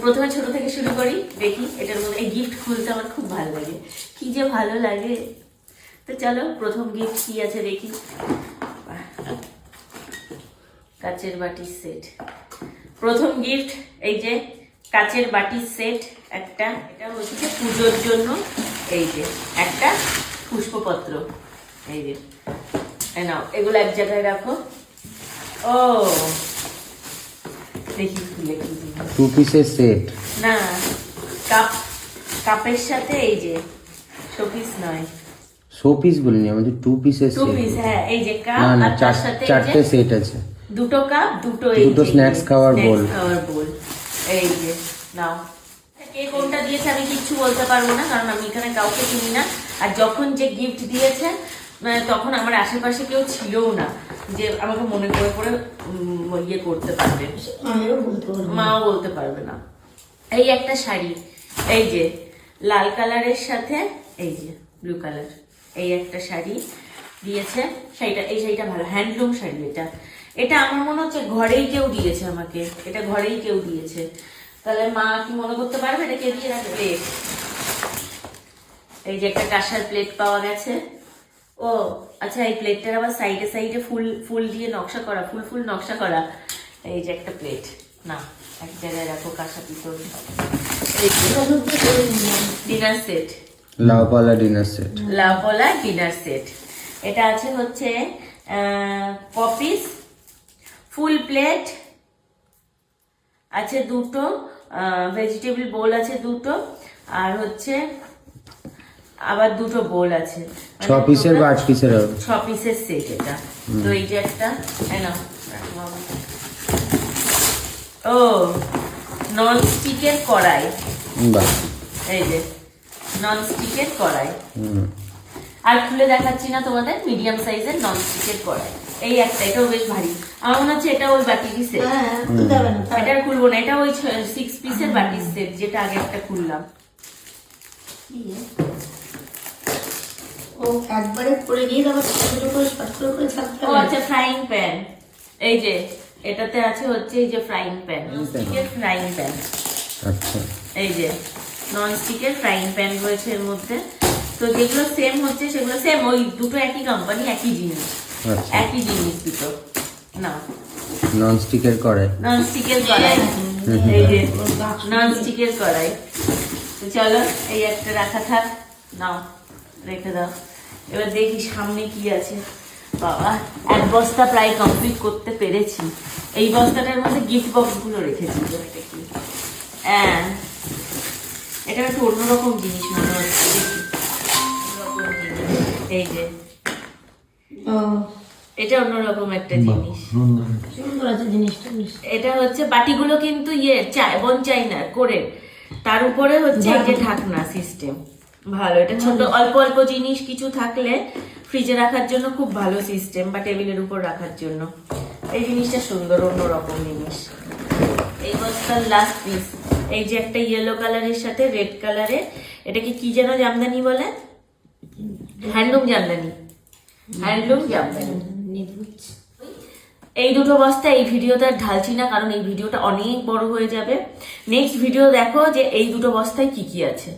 প্রথমে ছোট থেকে শুরু করি, দেখি এটার মধ্যে এই গিফট খুলতে আমার খুব ভালো লাগে, কি যে ভালো লাগে। তো চলো প্রথম গিফট কি আছে দেখি। কাচের বাটির সেট, প্রথম গিফট এই যে কাচের বাটির সেট একটা। এটা হচ্ছে পুজোর জন্য, এই যে একটা পুষ্পপত্র, এই যে নাও, এগুলো এক জায়গায় রাখো। ও দেখি খুলে কি, 2 পিসের সেট না কাপ, কাপের সাথে এই যে শোপিস নয়, শোপিস বলিনি, আমাদের 2 পিসের 2 সেট। পিস, হ্যাঁ এই যে কাপ না না, আর তার সাথে চারটে সেট আছে, দুটো কাপ, দুটো এই দুটো স্ন্যাক্স খাওয়ার বোল। এই যে নাও। কে কোনটা দিয়েছে আমি কিচ্ছু বলতে পারবো না, কারণ আমি এখানে কাউকে চিনি না। আর যখন যে গিফট দিয়েছে তখন আমার আশেপাশে কেউ ছিলও না যে আমাকে মনে করে করে ইয়ে করতে পারবে, মাও বলতে পারবে না। এই একটা শাড়ি, এই যে লাল কালারের সাথে এই যে ব্লু কালার, এই একটা শাড়ি দিয়েছে। শাড়িটা, এই শাড়িটা ভালো, হ্যান্ডলুম শাড়ি এটা। এটা আমার মনে হচ্ছে ঘরেই কেউ দিয়েছে আমাকে, এটা ঘরেই কেউ দিয়েছে। তাহলে মা কি মনে করতে পারবে এটা কে দিয়ে রাখবে? প্লেট, এই যে একটা কাঁসার প্লেট পাওয়া গেছে। ও আচ্ছা, এই প্লেটটার আবার সাইডে সাইডে ফুল ফুল দিয়ে নকশা করা, ফুল ফুল নকশা করা। এই যে একটা প্লেট, না এক জায়গায় রাখো, কাঁসা পিতল। ডিনার সেট, লাউপালা ডিনার সেট, লাউপালা ডিনার সেট। এটা আছে হচ্ছে পপিস, ফুল প্লেট আছে দুটো, ভেজিটেবল বোল আছে দুটো, আর হচ্ছে আবার দুটো বোল আছে। 6 পিসের বা 8 পিসের হবে, 6 পিসের সেট এটা। তো এই যে একটা, ও নন স্টিকের কড়াই, বাহ, এই যে নন স্টিকের কড়াই। আর খুলে দেখাচ্ছি না তোমাদের, মিডিয়াম সাইজের নন স্টিকের কড়াই। এই একটা, এটাও বেশ ভারী, আমার মনে হচ্ছে এটা ওই বাটিরই সেট। এটা আর খুলবো না, এটা ওই 6 পিসের বাটির সেট, যেটা আগে একটা খুললাম। ও একবারে পড়ে গিয়ে আবার ছোট করে শর্ট করে থাকতে ও আচ্ছা, ফ্রাইং প্যান, এই যে এটাতে আছে হচ্ছে এই যে ফ্রাইং প্যান, স্টিকের ফ্রাইং প্যান। আচ্ছা, এই যে নন স্টিকের ফ্রাইং প্যান রয়েছে এর মধ্যে। তো যেগুলো সেম হচ্ছে সেগুলো সেম, ওই দুটো একই কোম্পানি, একই জিনিস, আচ্ছা। একই জিনিস দুটো। না নন স্টিকের কড়াই, নন স্টিকের কড়াই, এই যে নন স্টিকের কড়াই। তো চলো এই একটা রাখা থাক, নাও রেখে দাও। এবার দেখি সামনে কি আছে। বাবা, এক বস্তা প্রায় কমপ্লিট করতে পেরেছি। এই বস্তাটার মধ্যে গিফট বক্স গুলো রেখেছি। এটা কি? হ্যাঁ, এটা একটু অন্যরকম জিনিস মনে হচ্ছে, দেখি অন্যরকম জিনিস। এই যে এটা অন্যরকম একটা জিনিস, সুন্দর আছে জিনিসটা। এটা হচ্ছে বাটিগুলো কিন্তু ইয়ে বোন চাইনা করে, তার উপরে হচ্ছে এই যে ঢাকনা সিস্টেম। ভালো, এটা ছোট অল্প অল্প জিনিস কিছু থাকলে ফ্রিজে রাখার জন্য খুব ভালো সিস্টেম, বা টেবিলের উপর রাখার জন্য। এই জিনিসটা সুন্দর, অন্যরকম জিনিস। এই বস্তার লাস্ট পিস, এই যে একটা ইয়েলো কালারের সাথে রেড কালারের, এটাকে কি যেন জামদানি বলে, হ্যান্ডলুম জামদানি, হ্যান্ডলুম জামদানি। এই দুটো বস্তা এই ভিডিওতে আর ঢালছি না, কারণ এই ভিডিওটা অনেক বড় হয়ে যাবে। নেক্সট ভিডিও দেখো যে এই দুটো বস্তায় কি কি আছে।